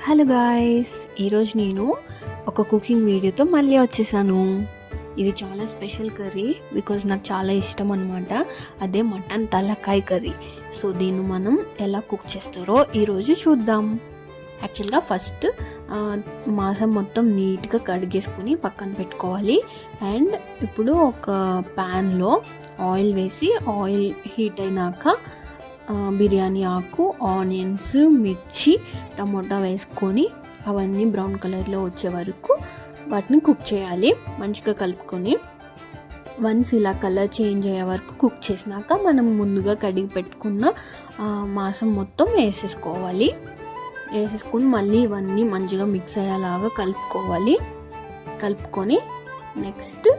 Hello guys, ఈరోజు నేను ఒక కుకింగ్ వీడియోతో మళ్ళీ వచ్చేసాను. ఇది చాలా స్పెషల్ కర్రీ బికాజ్ నాకు చాలా ఇష్టం అనమాట. అదే మటన్ తలకాయ కర్రీ. సో దీన్ని మనం ఎలా కుక్ చేస్తారో ఈరోజు చూద్దాం. యాక్చువల్గా ఫస్ట్ మాంసం మొత్తం నీట్గా కడిగేసుకుని పక్కన పెట్టుకోవాలి. అండ్ ఇప్పుడు ఒక ప్యాన్లో ఆయిల్ వేసి ఆయిల్ హీట్ అయినాక బిర్యానీ ఆకు, ఆనియన్స్, మిర్చి, టమోటా వేసుకొని అవన్నీ బ్రౌన్ కలర్లో వచ్చే వరకు వాటిని కుక్ చేయాలి. మంచిగా కలుపుకొని వన్స్ ఇలా కలర్ చేంజ్ అయ్యే వరకు కుక్ చేసినాక మనం ముందుగా కడిగి పెట్టుకున్న మాంసం మొత్తం వేసేసుకోవాలి. వేసేసుకొని మళ్ళీ ఇవన్నీ మంచిగా మిక్స్ అయ్యేలాగా కలుపుకొని నెక్స్ట్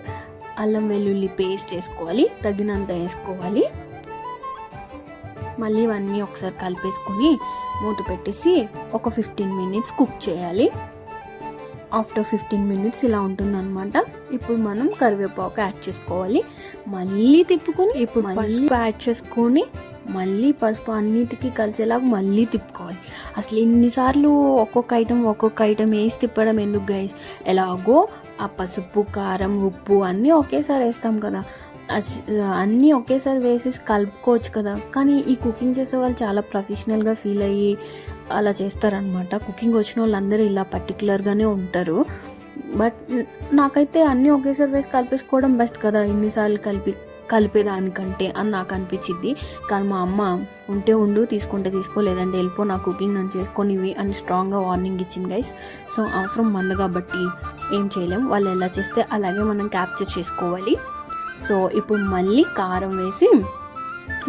అల్లం వెల్లుల్లి పేస్ట్ వేసుకోవాలి, తగినంత వేసుకోవాలి. మళ్ళీ ఇవన్నీ ఒకసారి కలిపేసుకొని మూత పెట్టేసి ఒక 15 మినిట్స్ కుక్ చేయాలి. ఆఫ్టర్ 15 మినిట్స్ ఇలా ఉంటుందన్నమాట. ఇప్పుడు మనం కరివేపాకు యాడ్ చేసుకోవాలి. మళ్ళీ తిప్పుకొని ఇప్పుడు పసుపు యాడ్ చేసుకొని మళ్ళీ పసుపు అన్నిటికీ కలిసేలాగా మళ్ళీ తిప్పుకోవాలి. అసలు ఇన్నిసార్లు ఒక్కొక్క ఐటెం వేసి తిప్పడం ఎందుకు గైస్? ఎలాగో ఆ పసుపు, కారం, ఉప్పు అన్నీ ఒకేసారి వేస్తాం కదా, అన్నీ ఒకేసారి వేసేసి కలుపుకోవచ్చు కదా. కానీ ఈ కుకింగ్ చేసే వాళ్ళు చాలా ప్రొఫెషనల్గా ఫీల్ అయ్యి అలా చేస్తారనమాట. కుకింగ్ వచ్చిన వాళ్ళందరూ ఇలా పర్టికులర్గానే ఉంటారు. బట్ నాకైతే అన్నీ ఒకేసారి వేసి కలిపేసుకోవడం బెస్ట్ కదా, ఇన్నిసార్లు కలిపేదానికంటే అని నాకు అనిపించింది. కానీ మా అమ్మ ఉంటే ఉండు, తీసుకుంటే తీసుకో, లేదంటే వెళ్ళిపో, నా కుకింగ్ నన్ను చేసుకొనివి అని స్ట్రాంగ్గా వార్నింగ్ ఇచ్చింది గైస్. సో అవసరం మంది కాబట్టి ఏం చేయలేం, వాళ్ళు ఎలా చేస్తే అలాగే మనం క్యాప్చర్ చేసుకోవాలి. సో ఇప్పుడు మళ్ళీ కారం వేసి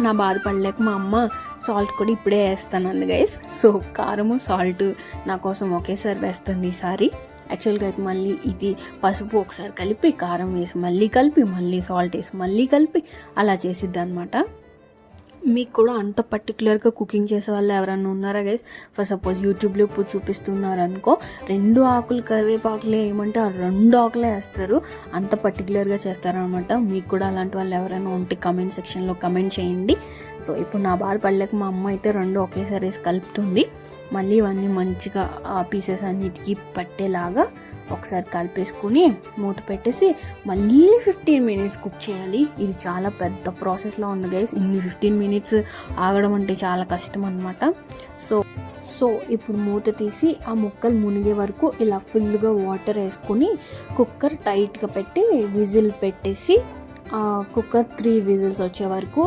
నా బాధపడలేక మా అమ్మ సాల్ట్ కూడా ఇప్పుడే వేస్తానంది గైస్. సో కారము సాల్ట్ నా కోసం ఒకేసారి వేస్తుంది ఈసారి. యాక్చువల్గా అయితే మళ్ళీ ఇది పసుపు ఒకసారి కలిపి, కారం వేసి మళ్ళీ కలిపి, మళ్ళీ సాల్ట్ వేసి మళ్ళీ కలిపి అలా చేసిద్ది అనమాట. మీకు కూడా అంత పర్టికులర్గా కుకింగ్ చేసే వాళ్ళు ఎవరన్నా ఉన్నారా గైస్? ఫర్ సపోజ్ యూట్యూబ్లో ఇప్పుడు చూపిస్తున్నారు అనుకో, 2 ఆకులు కరివేపాకులే ఏమంటే ఆ 2 ఆకులే వేస్తారు, అంత పర్టికులర్గా చేస్తారనమాట. మీకు కూడా అలాంటి వాళ్ళు ఎవరైనా ఉంటే కమెంట్ సెక్షన్లో కమెంట్ చేయండి. సో ఇప్పుడు నా బాధ పడలేక మా అమ్మ అయితే 2 ఒకేసారి వేసి కలుపుతుంది. మళ్ళీ ఇవన్నీ మంచిగా ఆ పీసెస్ అన్నిటికీ పట్టేలాగా ఒకసారి కలిపేసుకుని మూత పెట్టేసి మళ్ళీ 15 మినిట్స్ కుక్ చేయాలి. ఇది చాలా పెద్ద ప్రాసెస్లో ఉంది గైస్. ఇన్ని 15 మినిట్స్ ఆగడం అంటే చాలా కష్టం అనమాట. సో ఇప్పుడు మూత తీసి ఆ ముక్కలు మునిగే వరకు ఇలా ఫుల్గా వాటర్ వేసుకొని కుక్కర్ టైట్గా పెట్టి విజిల్ పెట్టేసి కుక్కర్ 3 విజిల్స్ వచ్చే వరకు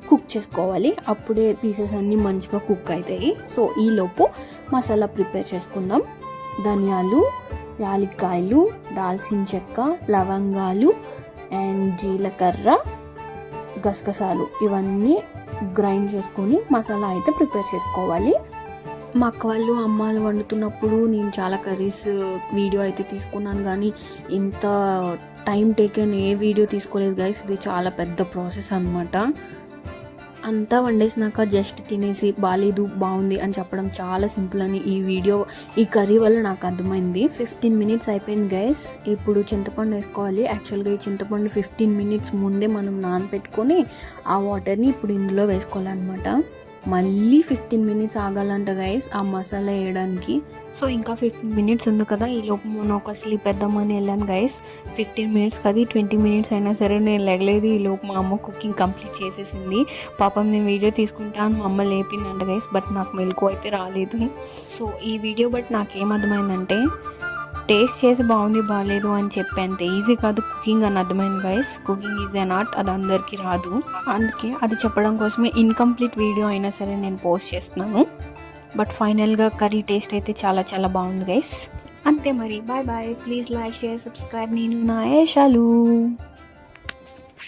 కుక్ చేసుకోవాలి. అప్పుడే పీసెస్ అన్నీ మంచిగా కుక్ అవుతాయి. సో ఈలోపు మసాలా ప్రిపేర్ చేసుకుందాం. ధనియాలు, యాలక్కాయలు, దాల్చిన చెక్క, లవంగాలు అండ్ జీలకర్ర, గసగసాలు ఇవన్నీ గ్రైండ్ చేసుకొని మసాలా అయితే ప్రిపేర్ చేసుకోవాలి. మా అక్క వాళ్ళు, అమ్మాలు వండుతున్నప్పుడు నేను చాలా కర్రీస్ వీడియో అయితే తీసుకున్నాను, కానీ ఇంత టైం టేకెన్ ఏ వీడియో తీసుకోలేదు గైస్. ఇది చాలా పెద్ద ప్రాసెస్ అనమాట. అంతా వండేసినాక జస్ట్ తినేసి బాలేదు, బాగుంది అని చెప్పడం చాలా సింపుల్ అని ఈ కర్రీ వల్ల నాకు అర్థమైంది. 15 మినిట్స్ అయిపోయింది గైస్. ఇప్పుడు చింతపండు వేసుకోవాలి. యాక్చువల్గా ఈ చింతపండు 15 మినిట్స్ ముందే మనం నానబెట్టుకొని ఆ వాటర్ని ఇప్పుడు ఇందులో వేసుకోవాలన్నమాట. మళ్ళీ 15 మినిట్స్ ఆగాలంట గైస్ ఆ మసాలా వేయడానికి. సో ఇంకా 15 మినిట్స్ ఉంది కదా, ఈ లోపు మనం ఒక స్లీప్ వేద్దామని వెళ్ళాను గైస్. 15 మినిట్స్ కదా, 20 మినిట్స్ అయినా సరే నేను లేగలేదు. ఈ లోపు మా అమ్మ కుకింగ్ కంప్లీట్ చేసేసింది. పాపం నేను వీడియో తీసుకుంటాను, మా అమ్మ లేపిందంట గైస్. బట్ నాకు మెలకు అయితే రాలేదు. సో ఈ వీడియో బట్ నాకేం అర్థమైందంటే, టేస్ట్ చేసి బాగుంది బాగాలేదు అని చెప్పేంత ఈజీ కాదు కుకింగ్ అని అర్థమైంది guys. Cooking is a art, అది అందరికీ రాదు. అందుకే అది చెప్పడం కోసమే ఇన్కంప్లీట్ వీడియో అయినా సరే నేను పోస్ట్ చేస్తున్నాను. బట్ ఫైనల్గా కర్రీ టేస్ట్ అయితే చాలా చాలా బాగుంది గైస్. అంతే మరి, bye bye. Please like, share, subscribe. నేను నా ఏషాలు.